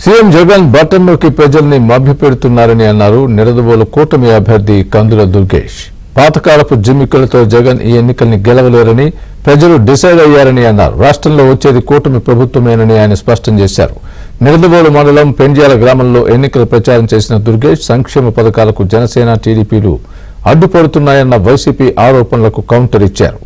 CM Jagan button నొక్కి ప్రజల్ని మభ్యపెడుతున్నారని అన్నారు నిడదవోలు కూటమి అభ్యర్థి కందుల దుర్గేష్. పాతకాలపు జిమ్మికులతో జగన్ ఈ ఎన్నికల్ని గెలవలేరని ప్రజలు డిసైడ్ అయ్యారని అన్నారు. రాష్ట్రంలో వచ్చేది కూటమి ప్రభుత్వమేనని ఆయన స్పష్టం చేశారు. నిడదవోలు మండలం పెండ్యాల గ్రామంలో ఎన్నికల ప్రచారం చేసిన దుర్గేష్ సంక్షేమ పథకాలకు జనసేన టీడీపీలు అడ్డుపడుతున్నాయన్న వైసీపీ ఆరోపణలకు కౌంటర్ ఇచ్చారు.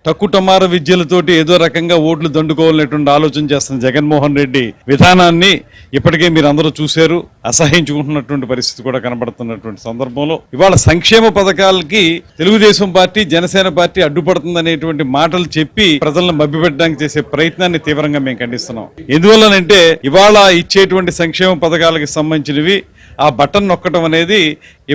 తక్కువ విద్యలతోటి ఏదో రకంగా ఓట్లు దండుకోవాలనేటువంటి ఆలోచన చేస్తున్న జగన్మోహన్ రెడ్డి విధానాన్ని ఇప్పటికే మీరు అందరూ చూశారు. అసహించుకుంటున్నటువంటి పరిస్థితి కూడా కనబడుతున్నటువంటి సందర్భంలో ఇవాళ సంక్షేమ పథకాలకి తెలుగుదేశం పార్టీ జనసేన పార్టీ అడ్డుపడుతుందనేటువంటి మాటలు చెప్పి ప్రజలను మభ్యపెట్టడానికి చేసే ప్రయత్నాన్ని తీవ్రంగా మేము ఖండిస్తున్నాం. ఎందువల్లనంటే ఇవాళ ఇచ్చేటువంటి సంక్షేమ పథకాలకు సంబంధించినవి ఆ బటన్ నొక్కడం అనేది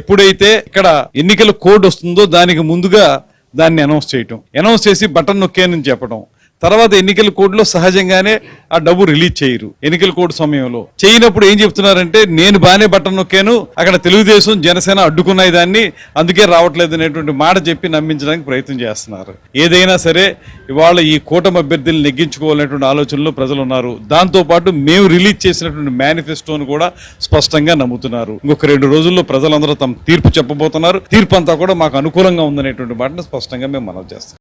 ఎప్పుడైతే ఇక్కడ ఎన్నికల కోడ్ వస్తుందో దానికి ముందుగా దాన్ని అనౌన్స్ చేసి బటన్ నొక్కేనని చెప్పడం, తర్వాత ఎన్నికల కోడ్లో సహజంగానే ఆ డబ్బు రిలీజ్ చేయరు. ఎన్నికల కోడ్ సమయంలో చేయనప్పుడు ఏం చెప్తున్నారంటే నేను బాగానే బటన్ నొక్కాను, అక్కడ తెలుగుదేశం జనసేన అడ్డుకున్నాయి దాన్ని, అందుకే రావట్లేదు అనేటువంటి మాట చెప్పి నమ్మించడానికి ప్రయత్నం చేస్తున్నారు. ఏదైనా సరే ఇవాళ ఈ కూటమి అభ్యర్థులు నెగ్గించుకోవాలనేటువంటి ఆలోచనలో ప్రజలు ఉన్నారు. దాంతోపాటు మేము రిలీజ్ చేసినటువంటి మేనిఫెస్టోను కూడా స్పష్టంగా నమ్ముతున్నారు. ఇంకొక 2 రోజుల్లో ప్రజలందరూ తమ తీర్పు చెప్పబోతున్నారు. తీర్పు అంతా కూడా మాకు అనుకూలంగా ఉందనేటువంటి మాటను స్పష్టంగా మేము మనవి చేస్తాం.